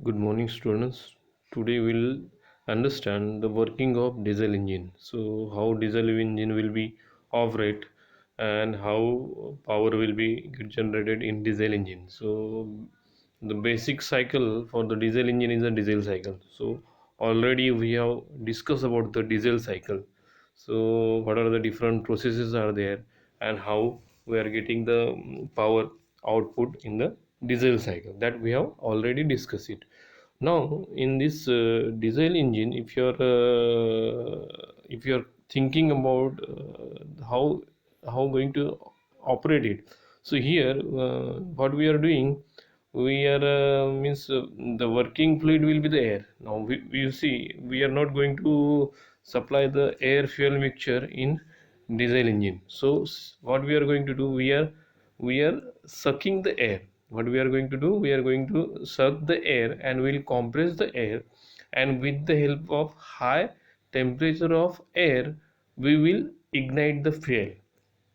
Good morning, students. Today we'll understand the working of diesel engine. So, how diesel engine will be operate and how power will be get generated in diesel engine. So, the basic cycle for the diesel engine is a diesel cycle. So, already we have discussed about the diesel cycle. So, what are the different processes are there and how we are getting the power output in the diesel cycle, that we have already discussed it. Now in this diesel engine, if you're thinking about how going to operate it, so here what we are doing, we are means the working fluid will be the air. Now you see, we are not going to supply the air fuel mixture in diesel engine. So what we are going to do, we are sucking the air. What we are going to do, we are going to suck the air and we'll compress the air, and with the help of high temperature of air we will ignite the fuel.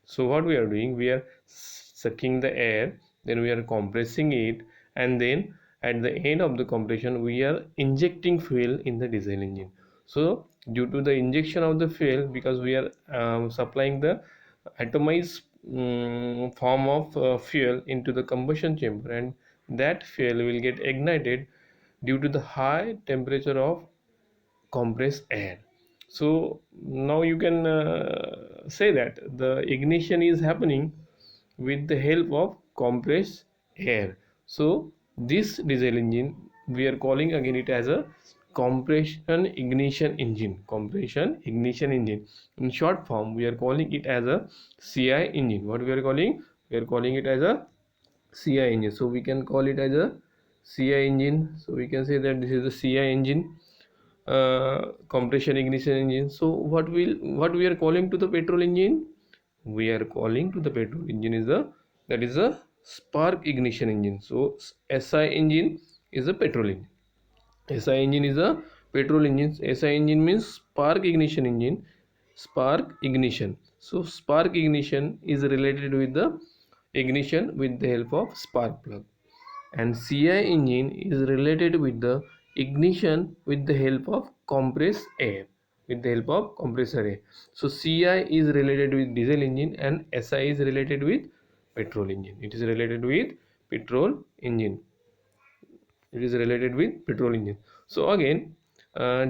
So what we are doing, we are sucking the air, then we are compressing it, and then at the end of the compression we are injecting fuel in the diesel engine. So due to the injection of the fuel, because we are supplying the atomized form of fuel into the combustion chamber, and that fuel will get ignited due to the high temperature of compressed air. So now you can say that the ignition is happening with the help of compressed air. So this diesel engine, we are calling again it as a compression ignition engine. Compression ignition engine, in short form we are calling it as a CI engine. What we are calling, we are calling it as a CI engine. So we can call it as a CI engine. So we can say that this is the CI engine, compression ignition engine. So what we are calling to the petrol engine, we are calling to the petrol engine is the, that is a spark ignition engine. So SI engine is a petrol engine. SI engine is a petrol engine. SI engine means spark ignition engine. Spark ignition. So spark ignition is related with the ignition with the help of spark plug, and CI engine is related with the ignition with the help of compressed air, with the help of compressor air. So CI is related with diesel engine and SI is related with petrol engine. It is related with petrol engine. It is related with petrol engine. So again,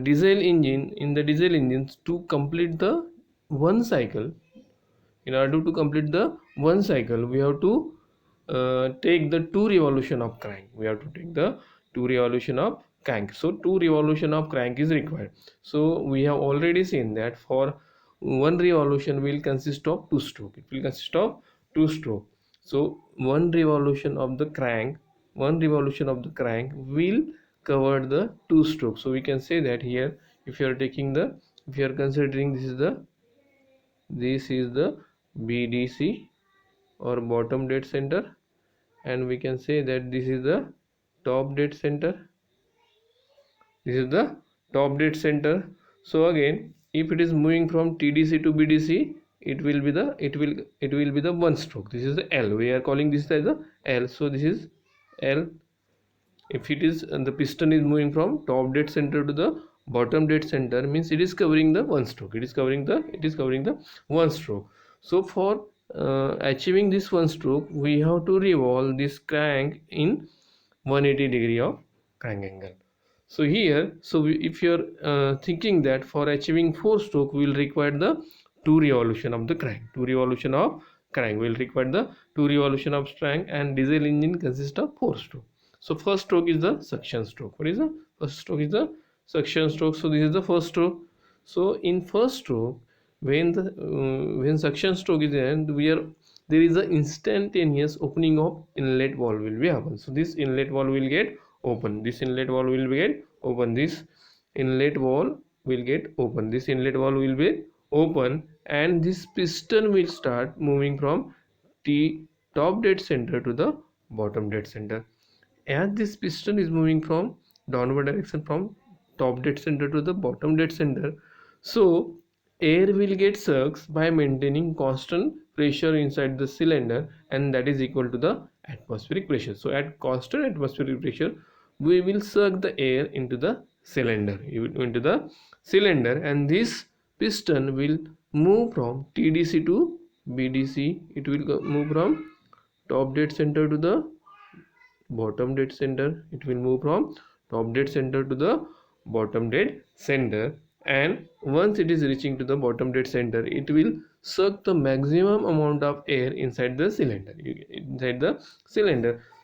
diesel engine, in the diesel engines, to complete the one cycle, in order to complete the one cycle, we have to take the two revolution of crank. We have to take the two revolution of crank. So two revolution of crank is required. So we have already seen that for one revolution will consist of two stroke. It will consist of two stroke. So one revolution of the crank will cover the two strokes. So we can say that here, if you are taking the, if you are considering this is the BDC or bottom dead center, and we can say that this is the top dead center. This is the top dead center. So again, if it is moving from TDC to BDC, it will be the one stroke. This is the L. We are calling this as the L. So this is L. If it is the piston is moving from top dead center to the bottom dead center, means it is covering the one stroke. It is covering the one stroke. So for achieving this one stroke, we have to revolve this crank in 180 degree of crank angle. So here, if you are thinking that for achieving four stroke, we will require the two revolution of the crank. Two revolution of crank will require the two revolution of crank, and diesel engine consists of four stroke. So first stroke is the suction stroke. What is the first stroke? Is the suction stroke. So this is the first stroke. So in first stroke, when suction stroke is end, there is a instantaneous opening of inlet valve will be happen. So this inlet valve will get open. This inlet valve will get open. This inlet valve will get open. This inlet valve will be open, and this piston will start moving from T top dead center to the bottom dead center. As this piston is moving from downward direction from top dead center to the bottom dead center, so air will get sucked by maintaining constant pressure inside the cylinder, and that is equal to the atmospheric pressure. So at constant atmospheric pressure, we will suck the air into the cylinder, and this piston will move from TDC to BDC. It will move from top dead center to the bottom dead center. It will move from top dead center to the bottom dead center, and once it is reaching to the bottom dead center, it will suck the maximum amount of air inside the cylinder.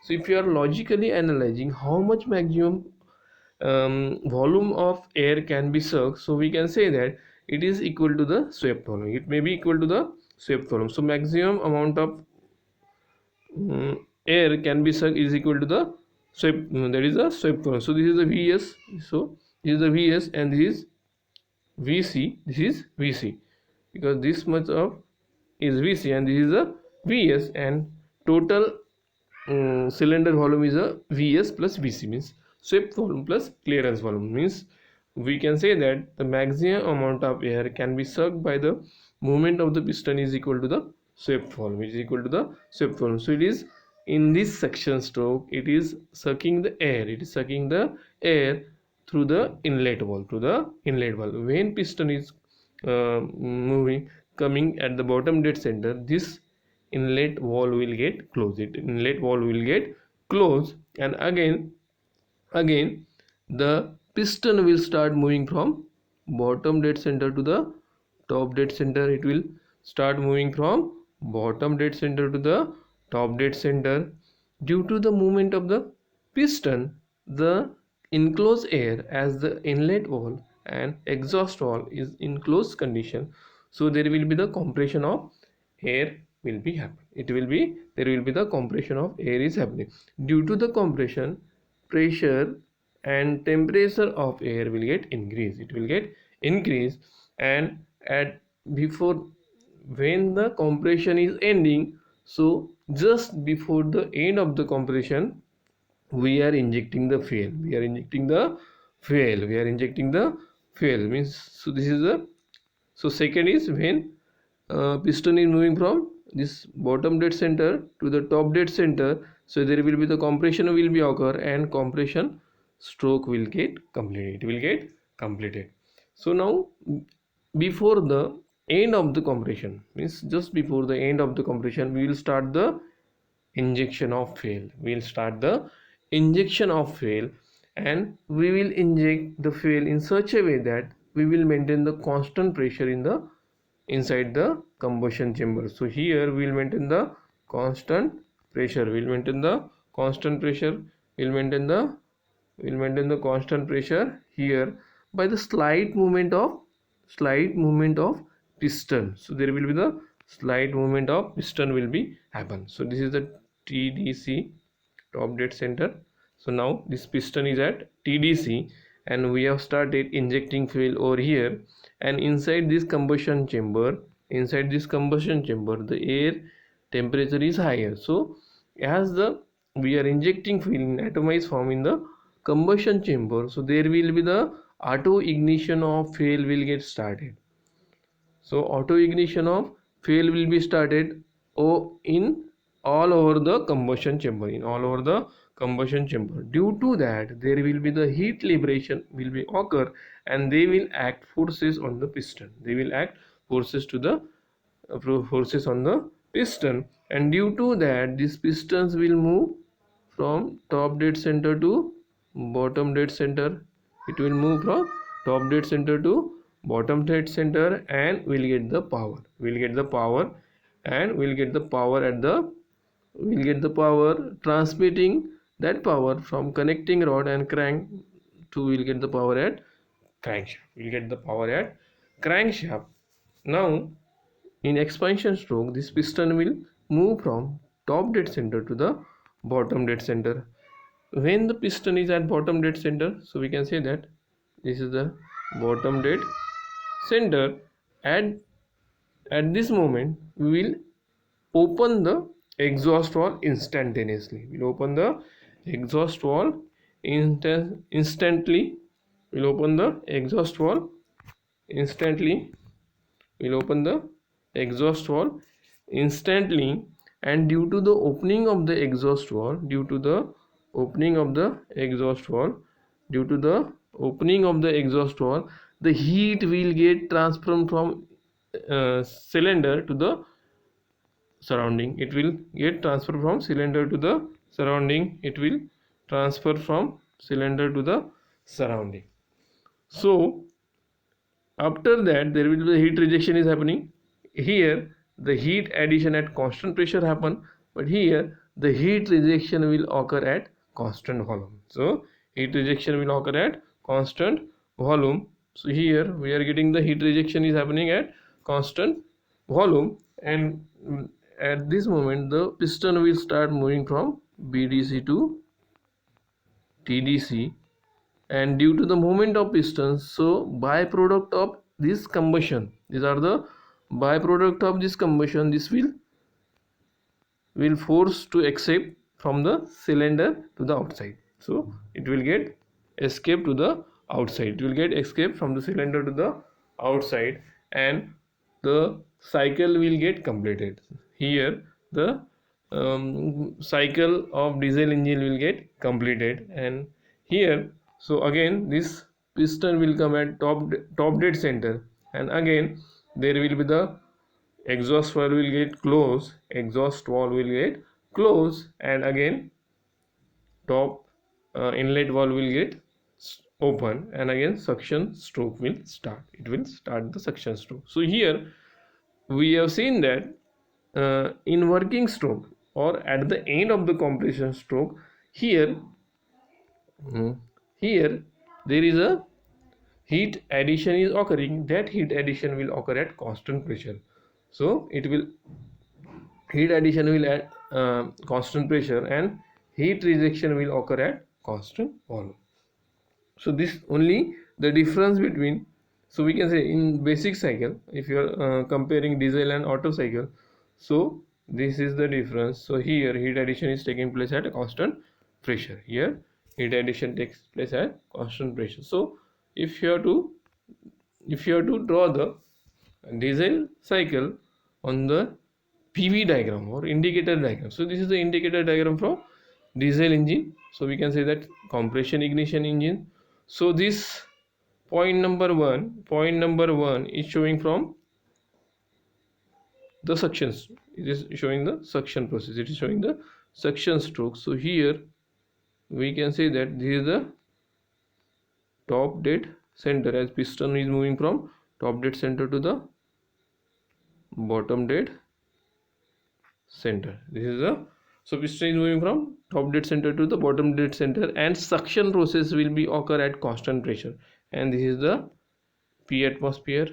So if you are logically analyzing how much maximum volume of air can be sucked, so we can say that it is equal to the swept volume. It may be equal to the swept volume. So maximum amount of air can be sucked is equal to the swept, that is the swept volume. So this is the Vs. So this is the Vs, and this is Vc. This is Vc, because this much of is Vc and this is the Vs, and total cylinder volume is a Vs plus Vc, means swept volume plus clearance volume. Means we can say that the maximum amount of air can be sucked by the movement of the piston is equal to the swept volume, so it is in this section stroke, it is sucking the air through the inlet valve, when piston is moving, coming at the bottom dead center, this inlet valve will get closed, and again the piston will start moving from bottom dead center to the top dead center. It will start moving from bottom dead center to the top dead center. Due to the movement of the piston, the enclosed air, as the inlet valve and exhaust valve is in closed condition, so there will be the compression of air will be happening. There will be the compression of air is happening. Due to the compression, pressure and temperature of air will get increased. And at before, when the compression is ending, so just before the end of the compression, we are injecting the fuel. Means, so this is the, so second is when piston is moving from this bottom dead center to the top dead center, so there will be the compression will be occur, and compression stroke will get completed. So now, before the end of the compression, means just before the end of the compression, we will start the injection of fuel. And we will inject the fuel in such a way that we will maintain the constant pressure inside the combustion chamber. So here we will maintain the constant pressure. We'll maintain the constant pressure here by the slight movement of piston. So there will be the slight movement of piston will be happen. So this is the TDC, top dead center. So now this piston is at TDC, and we have started injecting fuel over here, and inside this combustion chamber, the air temperature is higher. So as we are injecting fuel in atomized form in the combustion chamber, so there will be the auto ignition of fuel will get started. So auto ignition of fuel will be started in all over the combustion chamber. Due to that, there will be the heat liberation will be occur, and they will act forces on the piston. Forces on the piston, and due to that, these pistons will move from top dead center to bottom dead center. It will move from top dead center to bottom dead center, and we'll get the power. Transmitting that power from connecting rod and crank to, we'll get the power at crankshaft. Now in expansion stroke, this piston will move from top dead center to the bottom dead center. When the piston is at bottom dead center, so we can say that this is the bottom dead center. And at this moment, we will open the exhaust valve instantaneously. We'll open the exhaust valve instantly. And due to the opening of the exhaust valve, opening of the exhaust valve, due to the opening of the exhaust valve, the heat will get transferred from cylinder to the surrounding. It will get transferred from cylinder to the surrounding. It will transfer from cylinder to the surrounding. So after that there will be heat rejection is happening. Here the heat addition at constant pressure happen, but here the heat rejection will occur at constant volume. So heat rejection will occur at constant volume. So here we are getting the heat rejection is happening at constant volume, and at this moment the piston will start moving from BDC to TDC, and due to the movement of pistons, so byproduct of this combustion, these are the byproduct of this combustion, this will force to escape from the cylinder to the outside. So it will get escape to the outside, it will get escape from the cylinder to the outside, and the cycle will get completed. Here the cycle of diesel engine will get completed, and here, so again this piston will come at top dead center, and again there will be the exhaust valve will get closed, exhaust valve will get closed, and again top inlet valve will get open, and again suction stroke will start, it will start the suction stroke. So here we have seen that in working stroke or at the end of the compression stroke, here there is a heat addition is occurring. That heat addition will occur at constant pressure. So it will heat addition will at constant pressure, and heat rejection will occur at constant volume. So this only the difference between, so we can say in basic cycle, if you are comparing diesel and Otto cycle, so this is the difference. So here heat addition is taking place at a constant pressure, here heat addition takes place at constant pressure. So if you have to draw the diesel cycle on the PV diagram or indicator diagram, so this is the indicator diagram from diesel engine. So we can say that compression ignition engine. So this point number one is showing from the suctions, it is showing the suction process, it is showing the suction stroke. So here we can say that this is the top dead center, as piston is moving from top dead center to the bottom dead center. This is the, so piston is moving from top dead center to the bottom dead center, and suction process will be occur at constant pressure, and this is the P atmosphere.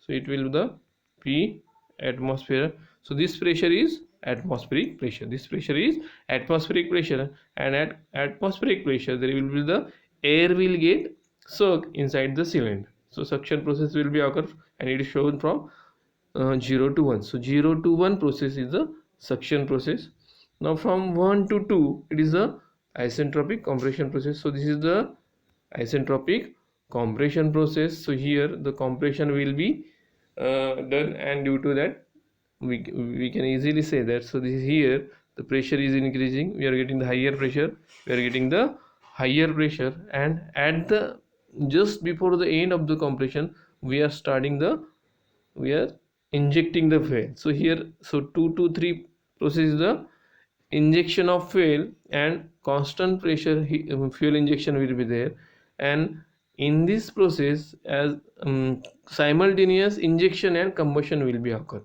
So it will be the P atmosphere. So this pressure is atmospheric pressure, this pressure is atmospheric pressure, and at atmospheric pressure there will be the air will get sucked inside the cylinder. So suction process will be occur, and it is shown from 0 to 1. So 0 to 1 process is the suction process. Now from 1 to 2 it is the isentropic compression process. So this is the isentropic compression process. So here the compression will be done, and due to that we can easily say that, so this is here the pressure is increasing, we are getting the higher pressure, and at the just before the end of the compression we are injecting the fuel. So here, so 2 to 3 process is the injection of fuel, and constant pressure fuel injection will be there, and in this process as simultaneous injection and combustion will be occur,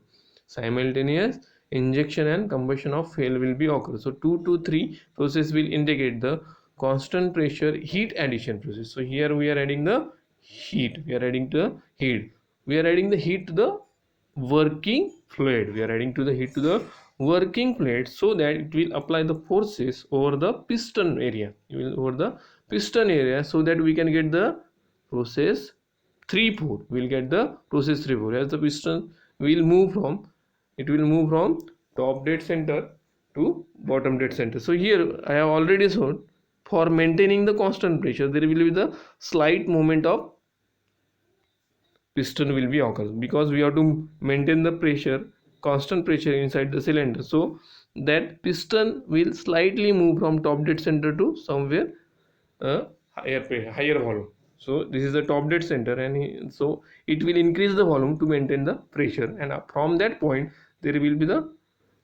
simultaneous injection and combustion of fuel will be occur. So 2 to 3 process will indicate the constant pressure heat addition process. So here we are adding the heat, we are adding the heat to the working fluid, so that it will apply the forces over the piston area, so that we can get the process 3/4, we'll get the process 3/4, as the piston will move from top dead center to bottom dead center. So here I have already shown, for maintaining the constant pressure there will be the slight movement of piston will be occur, because we have to maintain the pressure, constant pressure inside the cylinder. So that piston will slightly move from top dead center to somewhere higher volume. So this is the top dead center, and so it will increase the volume to maintain the pressure, and from that point there will be the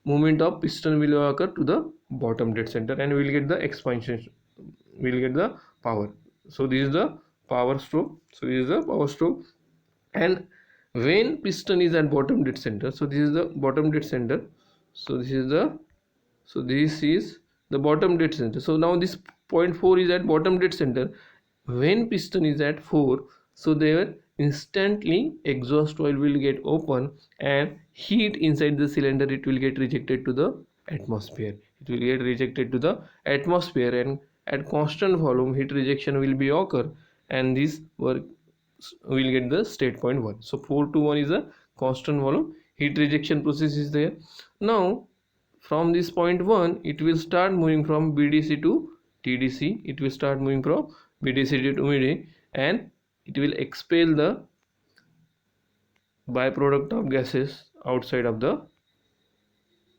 movement of piston will occur to the bottom dead center, and we will get the expansion, we will get the power. So this is the power stroke. So this is the power stroke. And when piston is at bottom dead center, so this is the bottom dead center, so this is the, so this is the bottom dead center. So now this point 4 is at bottom dead center. When piston is at 4, so there instantly exhaust valve will get open, and heat inside the cylinder, it will get rejected to the atmosphere. It will get rejected to the atmosphere, and at constant volume heat rejection will be occur, and this work will get the state point 1. So 4 to 1 is a constant volume heat rejection process is there. Now from this point 1, it will start moving from BDC to TDC. It will start moving from BDC to TDC, and it will expel the byproduct of gases outside of the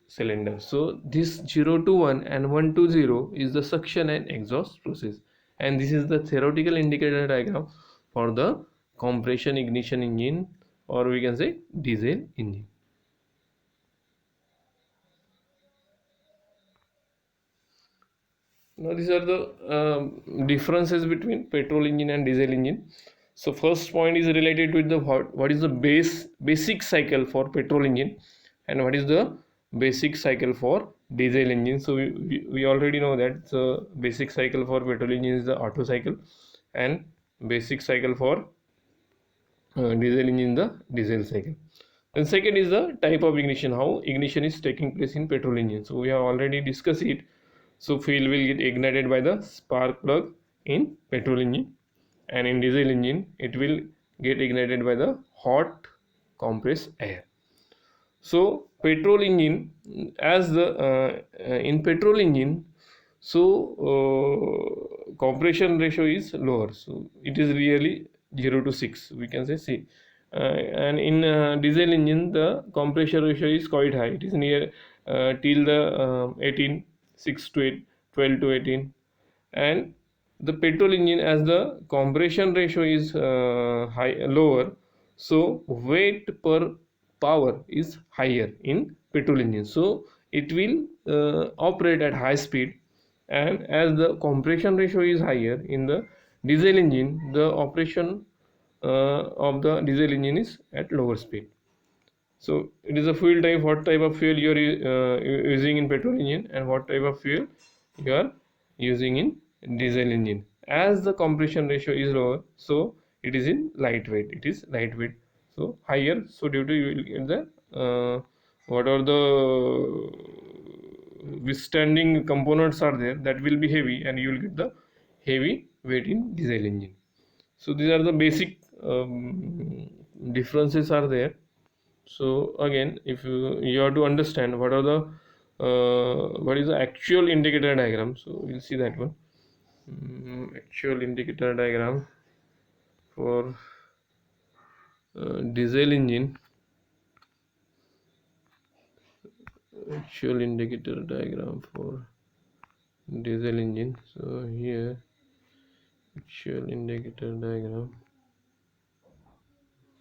cylinder. So this 0 to 1 and 1 to 0 is the suction and exhaust process, and this is the theoretical indicator diagram for the compression ignition engine, or we can say diesel engine. Now these are the differences between petrol engine and diesel engine. So first point is related with the what is the basic cycle for petrol engine, and what is the basic cycle for diesel engine. So we already know that the basic cycle for petrol engine is the Otto cycle, and basic cycle for diesel engine the diesel cycle. And second is the type of ignition, how ignition is taking place in petrol engine. So we have already discussed it. So fuel will get ignited by the spark plug in petrol engine, and in diesel engine it will get ignited by the hot compressed air. So petrol engine, as the in petrol engine, so compression ratio is lower, so it is really 0 to 6, we can say C. And in diesel engine the compression ratio is quite high, it is near till the 18, 6 to 8, 12 to 18. And the petrol engine, as the compression ratio is lower, so weight per power is higher in petrol engine, so it will operate at high speed. And as the compression ratio is higher in the diesel engine, the operation of the diesel engine is at lower speed. So it is a fuel type, what type of fuel you are using in petrol engine, and what type of fuel you are using in diesel engine. As the compression ratio is lower, so it is in lightweight, it is lightweight. So higher, so due to you will get the what are the withstanding components are there, that will be heavy, and you will get the heavy weight in diesel engine. So these are the basic differences are there. So again, if you have to understand what are the what is the actual indicator diagram, so we'll see that one. Actual indicator diagram for diesel engine. Actual indicator diagram for diesel engine. So here, actual indicator diagram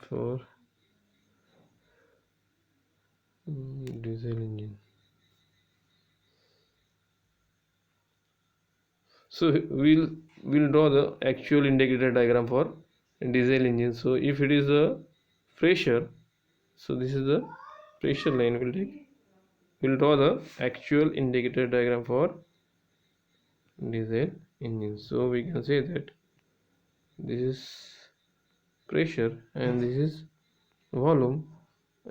for diesel engine. So we'll draw the actual indicator diagram for diesel engine. So if it is a pressure, so this is the pressure line we'll draw the actual indicator diagram for diesel engine. So we can say that this is pressure and this is volume,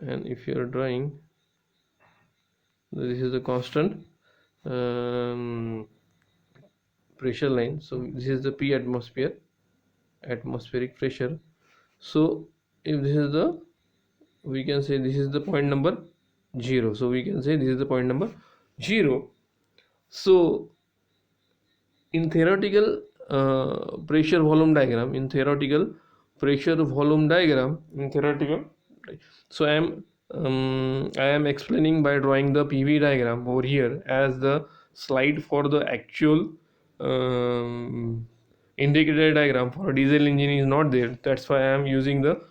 and if you are drawing, this is the constant pressure line. So this is the P atmospheric pressure. So if this is the, we can say this is the point number 0, so we can say this is the point number 0. So in theoretical pressure volume diagram, so I am I am explaining by drawing the PV diagram over here, as the slide for the actual um, indicator diagram for a diesel engine is not there. That's why I am using the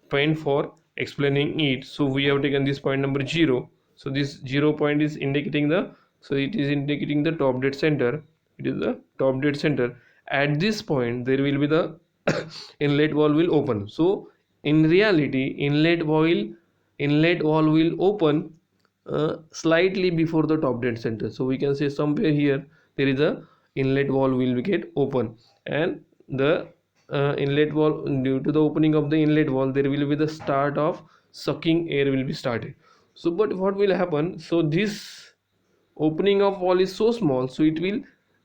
pen for explaining it. So we have taken this point number 0. So this 0 point is indicating the, so it is indicating the top dead center. It is the top dead center. At this point there will be the inlet valve will open. So in reality inlet valve will open slightly before the top dead center. So we can say somewhere here there is a inlet valve will get open, and the inlet valve, due to the opening of the inlet valve, there will be the start of sucking air will be started. So but what will happen, so this opening of valve is so small, so it will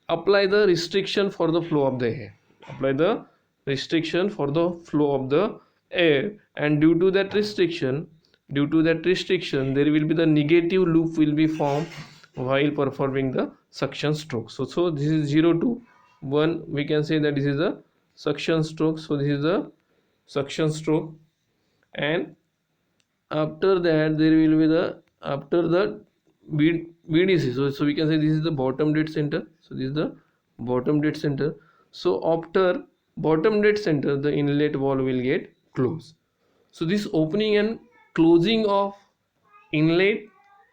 apply the restriction for the flow of the air, apply the restriction for the flow of the air, and due to that restriction there will be the negative loop will be formed while performing the suction stroke. So this is 0 to 1, we can say that this is a suction stroke. So this is the suction stroke, and after that there will be the, after the BDC, so we can say this is the bottom dead center. So this is the bottom dead center. So after bottom dead center the inlet valve will get closed. So this opening and closing of inlet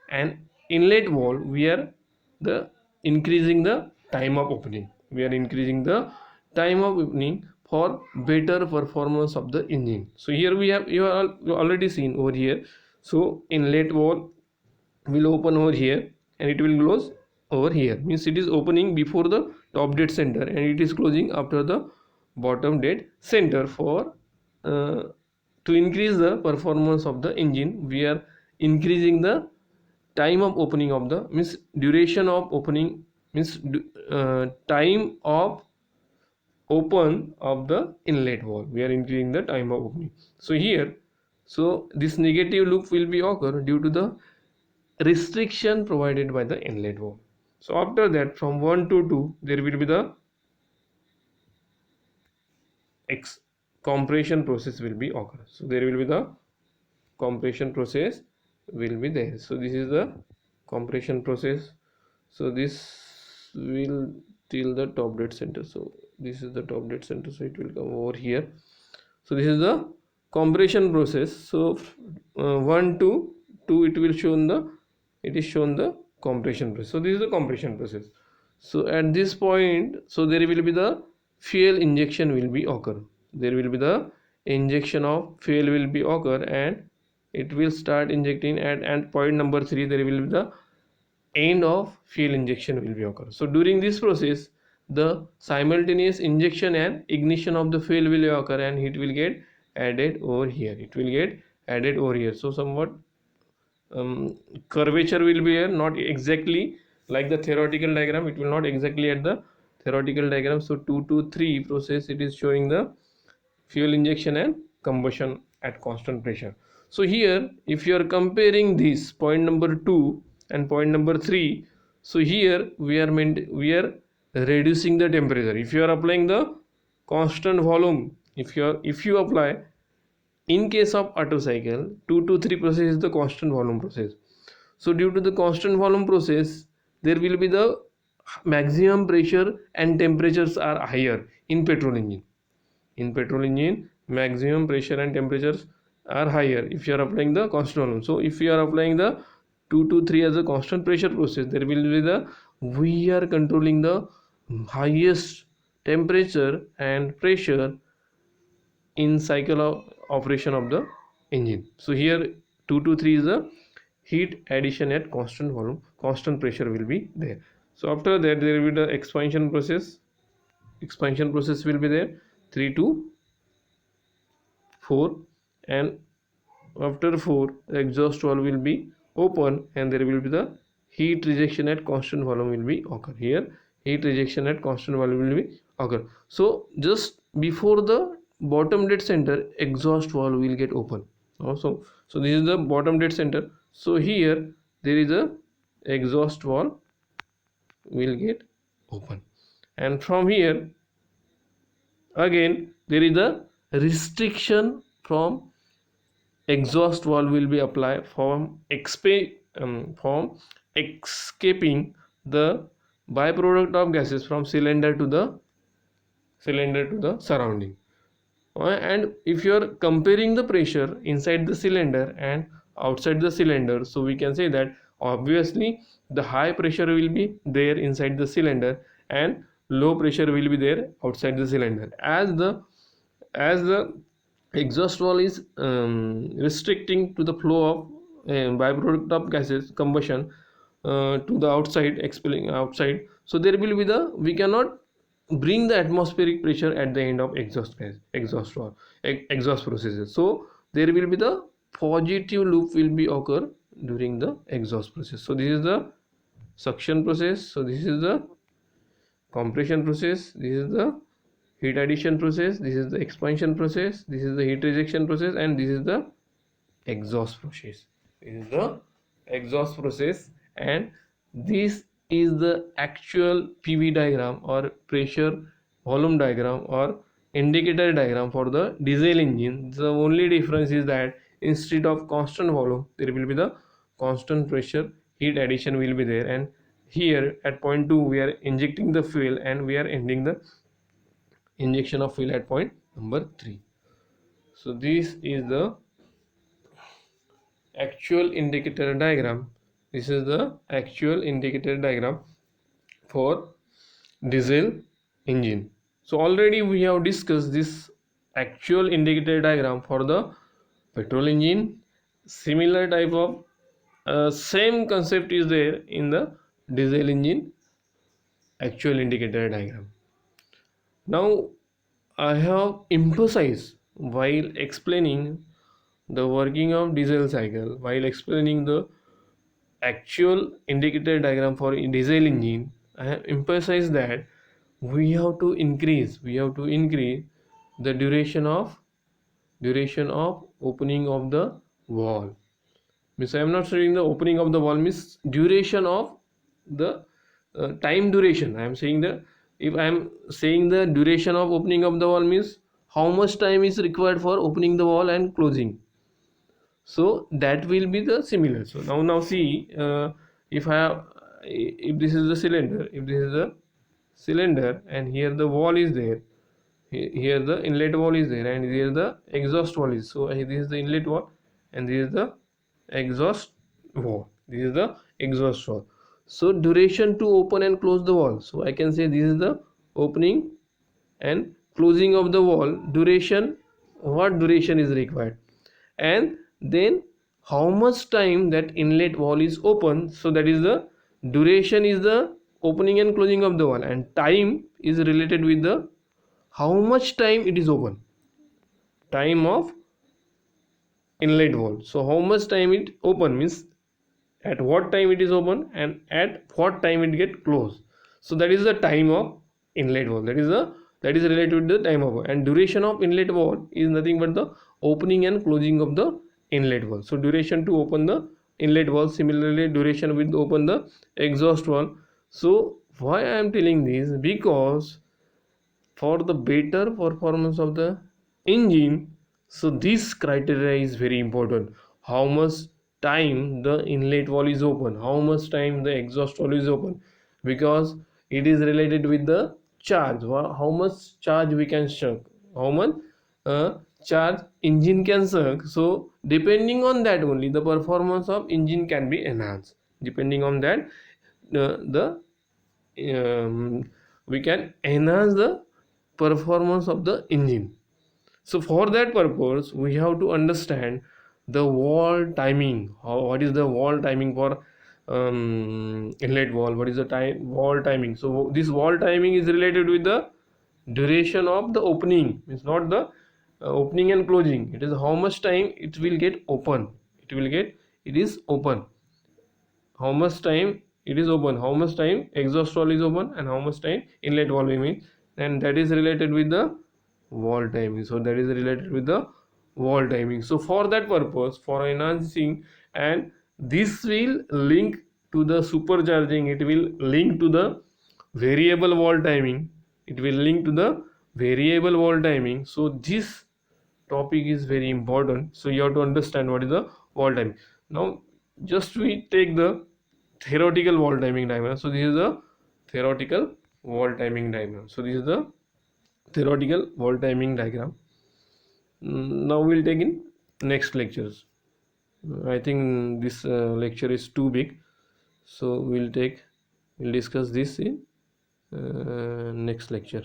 and inlet valve, we are the increasing the time of opening, we are increasing the time of opening for better performance of the engine. So here we have, you have already seen over here. So inlet valve will open over here and it will close over here, means it is opening before the top dead center and it is closing after the bottom dead center. For to increase the performance of the engine, we are increasing the time of opening of the, means duration of opening, means time of open of the inlet valve, we are increasing the time of opening. So here, so this negative loop will be occur due to the restriction provided by the inlet valve. So after that from 1 to 2 there will be the compression process will be occur. So there will be the compression process will be there. So this is the compression process. So this will till the top dead center. So this is the top dead center, so it will come over here. So this is the compression process. So 1 to 2 it will shown the, it is shown the compression process. So this is the compression process. So at this point, so there will be the fuel injection will be occur, there will be the injection of fuel will be occur, and it will start injecting at point number 3 there will be the end of fuel injection will be occur. So during this process the simultaneous injection and ignition of the fuel will occur and it will get added over here, it will get added over here. So somewhat curvature will be here, not exactly like the theoretical diagram, it will not exactly at the theoretical diagram. So 2 to 3 process, it is showing the fuel injection and combustion at constant pressure. So here if you are comparing this point number 2 and point number 3, so here we are reducing the temperature. If you are applying the constant volume, if you apply, in case of Otto cycle 2 to 3 process is the constant volume process. So due to the constant volume process there will be the maximum pressure and temperatures are higher in petrol engine. In petrol engine maximum pressure and temperatures are higher if you are applying the constant volume. So if you are applying the 2 to 3 as a constant pressure process, there will be the, we are controlling the highest temperature and pressure in cycle of operation of the engine. So here 2 to 3 is the heat addition at constant volume, constant pressure will be there. So after that there will be the expansion process will be there 3 to 4, and after 4 the exhaust valve will be open and there will be the heat rejection at constant volume will be occur. Here heat rejection at constant volume will be occur. So just before the bottom dead center exhaust valve will get open also. So this is the bottom dead center. So here there is a exhaust valve will get open, and from here again there is a restriction from exhaust valve will be applied from escaping the byproduct of gases from cylinder to the surrounding. And if you are comparing the pressure inside the cylinder and outside the cylinder, so we can say that obviously the high pressure will be there inside the cylinder and low pressure will be there outside the cylinder. As the exhaust valve is restricting to the flow of byproduct of gases combustion to the outside, expelling outside, so there will be the, we cannot bring the atmospheric pressure at the end of exhaust processes. So there will be the positive loop will be occur during the exhaust process. So this is the suction process, so this is the compression process, this is the heat addition process, this is the expansion process, this is the heat rejection process, and this is the exhaust process. This is the exhaust process, and this is the actual PV diagram or pressure volume diagram or indicator diagram for the diesel engine. The only difference is that instead of constant volume there will be the constant pressure, heat addition will be there, and here at point 2 we are injecting the fuel and we are ending the injection of fuel at point number 3. So this is the actual indicator diagram. This is the actual indicator diagram for diesel engine. So already we have discussed this actual indicator diagram for the petrol engine. Similar type of same concept is there in the diesel engine actual indicator diagram. Now I have emphasized while explaining the working of diesel cycle, while explaining the actual indicator diagram for diesel engine, I have emphasized that we have to increase the duration of opening of the valve. Means I am not saying the opening of the valve means duration of the time duration. I am saying that if I am saying the duration of opening of the valve means how much time is required for opening the valve and closing. So that will be the similar. So now see, if this is the cylinder, and here the valve is there, here the inlet valve is there, and here the exhaust valve is. So this is the inlet valve and this is the exhaust valve. So duration to open and close the valve, so I can say this is the opening and closing of the valve duration, what duration is required, and then how much time that inlet valve is open, so that is the duration is the opening and closing of the valve, and time is related with the how much time it is open, time of inlet valve. So how much time it open means at what time it is open and at what time it get closed. So that is the time of inlet valve, that is related with the time of, and duration of inlet valve is nothing but the opening and closing of the inlet valve. So duration to open the inlet valve, similarly duration with open the exhaust valve. So why I am telling this, because for the better performance of the engine, so this criteria is very important. How much time the inlet valve is open, how much time the exhaust valve is open, because it is related with the charge, how much charge we can suck, how much charge engine can suck. So depending on that only the performance of engine can be enhanced. Depending on that we can enhance the performance of the engine. So for that purpose we have to understand the valve timing. What is the valve timing for inlet valve, what is the valve timing. So this valve timing is related with the duration of the opening, means not the opening and closing, it is how much time it will get open, it is open, how much time it is open, how much time exhaust valve is open, and how much time inlet valve means, and that is related with the valve timing. So that is related with the valve timing. So for that purpose, for enhancing, and this will link to the supercharging, it will link to the variable valve timing, So this topic is very important, so you have to understand what is the wall timing. Now just we take the theoretical wall timing diagram. So this is the theoretical wall timing diagram. So this is the theoretical wall timing diagram. Now we'll take in next lectures. I think this lecture is too big, so we'll discuss this in next lecture.